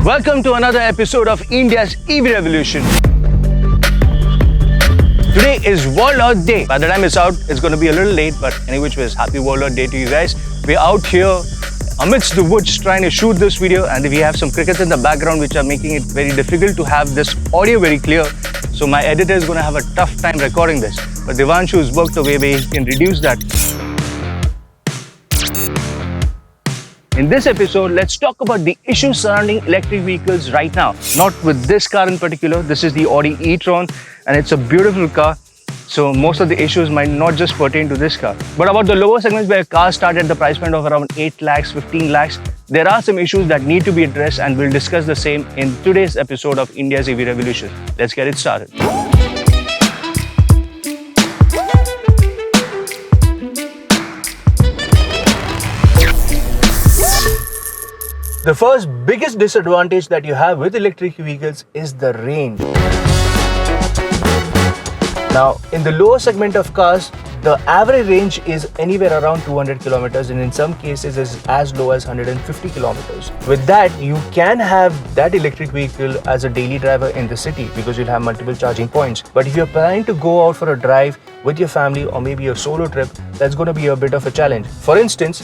Welcome to another episode of India's EV Revolution. Today is World Earth Day. By the time it's out, it's going to be a little late, but anyway, which was happy World Earth Day to you guys. We're out here amidst the woods trying to shoot this video, and we have some crickets in the background which are making it very difficult to have this audio very clear. So my editor is going to have a tough time recording this. But Devanshu's worked a way where he can reduce that. In this episode, let's talk about the issues surrounding electric vehicles right now. Not with this car in particular. This is the Audi e-tron and it's a beautiful car. So most of the issues might not just pertain to this car. But about the lower segments where cars start at the price point of around 8 lakhs, 15 lakhs, there are some issues that need to be addressed, and we'll discuss the same in today's episode of India's EV Revolution. Let's get it started. The first biggest disadvantage that you have with electric vehicles is the range. Now, in the lower segment of cars, the average range is anywhere around 200 kilometers and in some cases is as low as 150 kilometers. With that, you can have that electric vehicle as a daily driver in the city because you'll have multiple charging points. But if you're planning to go out for a drive with your family or maybe a solo trip, that's going to be a bit of a challenge. For instance,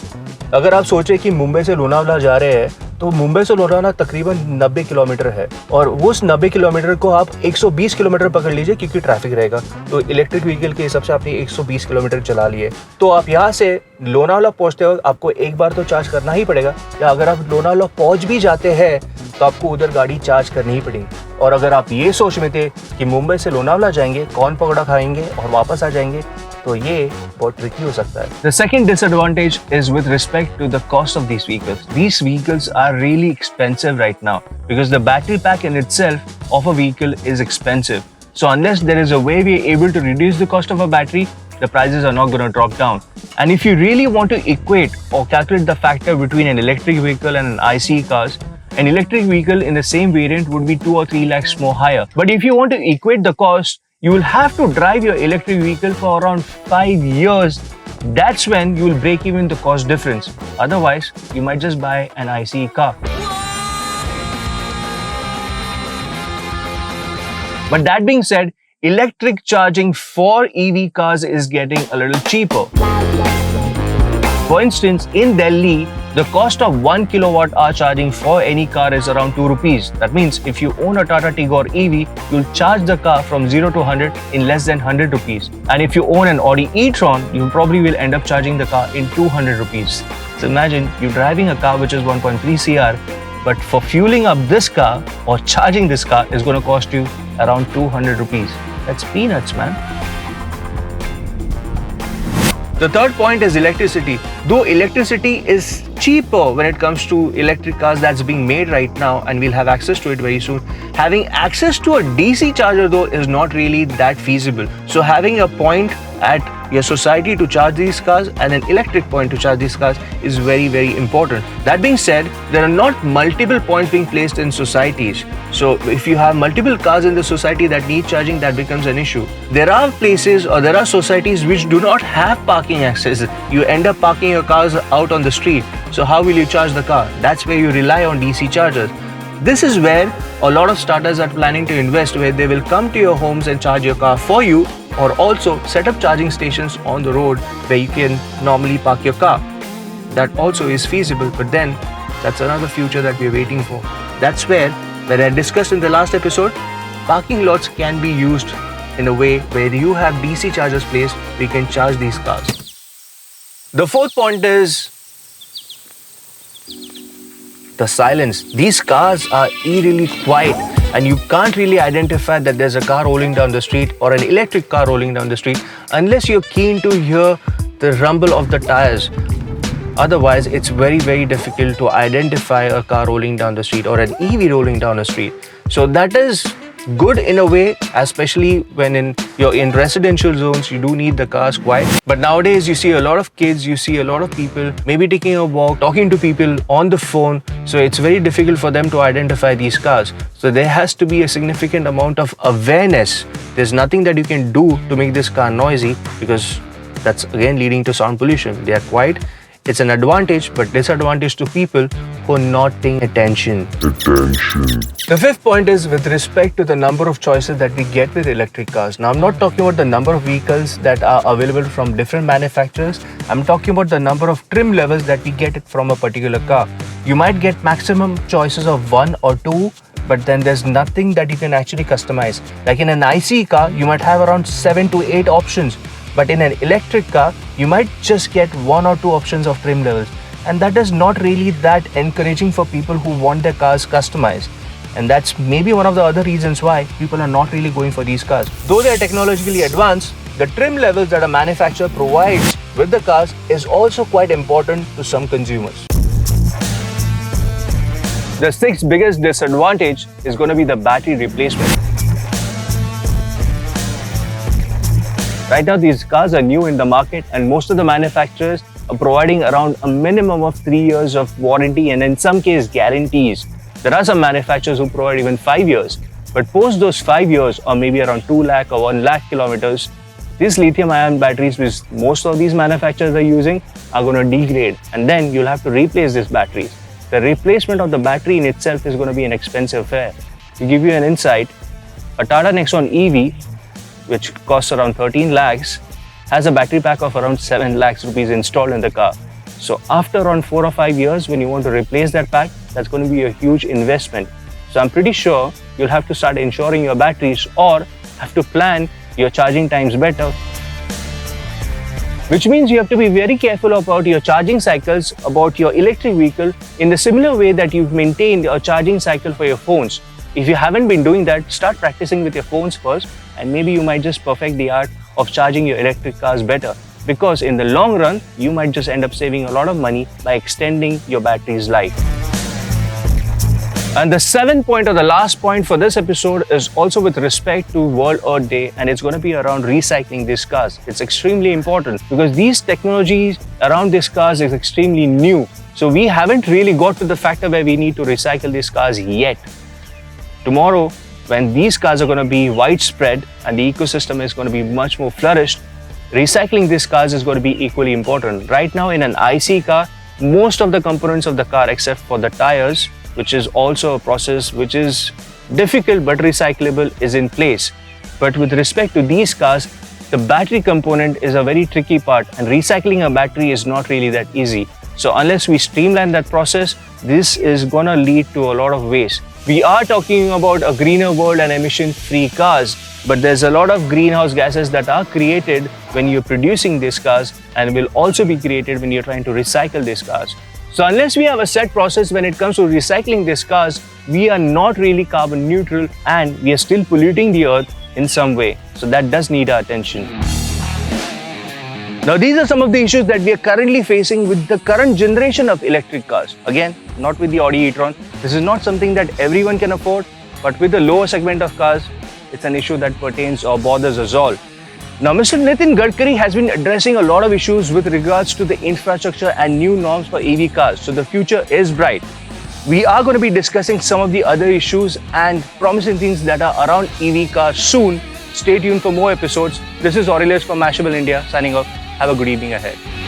अगर आप सोचें कि मुंबई से लोनावला जा रहे हैं तो मुंबई से लोनावला तकरीबन 90 किलोमीटर है और उस 90 किलोमीटर को आप 120 किलोमीटर पकड़ लीजिए क्योंकि ट्रैफिक रहेगा। तो इलेक्ट्रिक व्हीकल के हिसाब से आपने 120 किलोमीटर चला लिए तो आप यहाँ से लोनावला पहुँचते वक्त आपको एक बार तो चार्ज करना ही पड़ेगा, या अगर आप लोनावला पहुँच भी जाते हैं तो आपको उधर गाड़ी चार्ज करनी ही पड़ेगी। और अगर आप ये सोच में थे कि मुंबई से लोनावला जाएंगे, कौन पकौड़ा खाएंगे और वापस आ जाएंगे, तो ये बहुत ट्रिकी हो सकता है। The second disadvantage is with respect to the cost of these vehicles. These vehicles are really expensive right now because the battery pack in itself of a vehicle is expensive. So unless there is a way we are able to reduce the cost of a battery, the prices are not going to drop down. And if you really want to equate or calculate the factor between an electric vehicle and an ICE cars, an electric vehicle in the same variant would be 2 or 3 lakhs more higher. But if you want to equate the cost, you will have to drive your electric vehicle for around 5 years. That's when you will break even the cost difference. Otherwise, you might just buy an ICE car. But that being said, electric charging for EV cars is getting a little cheaper. For instance, in Delhi, the cost of 1 kilowatt hour charging for any car is around 2 rupees. That means if you own a Tata Tigor EV, you'll charge the car from 0 to 100 in less than 100 rupees. And if you own an Audi e-tron, you probably will end up charging the car in 200 rupees. So imagine you're driving a car which is 1.3 CR, but for fueling up this car or charging this car is going to cost you around 200 rupees. That's peanuts, man. The third point is electricity. Though electricity is cheaper when it comes to electric cars that's being made right now, and we'll have access to it very soon, having access to a DC charger though is not really that feasible. So having a point at your society to charge these cars and an electric point to charge these cars is very, very important. That being said, there are not multiple points being placed in societies. So if you have multiple cars in the society that need charging, that becomes an issue. There are places or there are societies which do not have parking access. You end up parking your cars out on the street. So how will you charge the car? That's where you rely on DC chargers. This is where a lot of startups are planning to invest, where they will come to your homes and charge your car for you, or also set up charging stations on the road where you can normally park your car. That also is feasible, but then that's another future that we're waiting for. That's where I discussed in the last episode, parking lots can be used in a way where you have DC chargers placed, we can charge these cars. The fourth point is the silence. These cars are eerily quiet and you can't really identify that there's a car rolling down the street or an electric car rolling down the street unless you're keen to hear the rumble of the tires. Otherwise, it's very, very difficult to identify a car rolling down the street or an EV rolling down the street. So that is good in a way, especially when you're in residential zones, you do need the cars quiet. But nowadays you see a lot of kids, you see a lot of people maybe taking a walk, talking to people on the phone. So it's very difficult for them to identify these cars. So there has to be a significant amount of awareness. There's nothing that you can do to make this car noisy because that's again leading to sound pollution. They are quiet. It's an advantage, but disadvantage to people for not paying attention. The fifth point is with respect to the number of choices that we get with electric cars. Now, I'm not talking about the number of vehicles that are available from different manufacturers. I'm talking about the number of trim levels that we get from a particular car. You might get maximum choices of 1 or 2, but then there's nothing that you can actually customize. Like in an ICE car, you might have around 7 to 8 options, but in an electric car, you might just get 1 or 2 options of trim levels. And that is not really that encouraging for people who want their cars customized. And that's maybe one of the other reasons why people are not really going for these cars. Though they are technologically advanced, the trim levels that a manufacturer provides with the cars is also quite important to some consumers. The sixth biggest disadvantage is going to be the battery replacement. Right now, these cars are new in the market and most of the manufacturers are providing around a minimum of 3 years of warranty and in some cases guarantees. There are some manufacturers who provide even 5 years, but post those 5 years or maybe around 2 lakh or 1 lakh kilometers, these lithium ion batteries which most of these manufacturers are using are going to degrade and then you'll have to replace these batteries. The replacement of the battery in itself is going to be an expensive affair. To give you an insight, a Tata Nexon EV, which costs around 13 lakhs, has a battery pack of around 7 lakhs rupees installed in the car. So after around 4 or 5 years, when you want to replace that pack, that's going to be a huge investment. So I'm pretty sure you'll have to start insuring your batteries or have to plan your charging times better. Which means you have to be very careful about your charging cycles about your electric vehicle in the similar way that you've maintained a charging cycle for your phones. If you haven't been doing that, start practicing with your phones first and maybe you might just perfect the art of charging your electric cars better. Because in the long run, you might just end up saving a lot of money by extending your battery's life. And the seventh point or the last point for this episode is also with respect to World Earth Day and it's going to be around recycling these cars. It's extremely important because these technologies around these cars is extremely new. So we haven't really got to the factor where we need to recycle these cars yet. Tomorrow, when these cars are going to be widespread and the ecosystem is going to be much more flourished, recycling these cars is going to be equally important. Right now in an IC car, most of the components of the car except for the tires, which is also a process which is difficult but recyclable, is in place. But with respect to these cars, the battery component is a very tricky part and recycling a battery is not really that easy. So unless we streamline that process, this is gonna lead to a lot of waste. We are talking about a greener world and emission-free cars, but there's a lot of greenhouse gases that are created when you're producing these cars and will also be created when you're trying to recycle these cars. So unless we have a set process when it comes to recycling these cars, we are not really carbon neutral and we are still polluting the earth in some way. So that does need our attention. Now these are some of the issues that we are currently facing with the current generation of electric cars. Again, not with the Audi e-tron. This is not something that everyone can afford, but with the lower segment of cars, it's an issue that pertains or bothers us all. Now, Mr. Nitin Gadkari has been addressing a lot of issues with regards to the infrastructure and new norms for EV cars. So the future is bright. We are going to be discussing some of the other issues and promising things that are around EV cars soon. Stay tuned for more episodes. This is Aurelius from Mashable India signing off. Have a good evening ahead.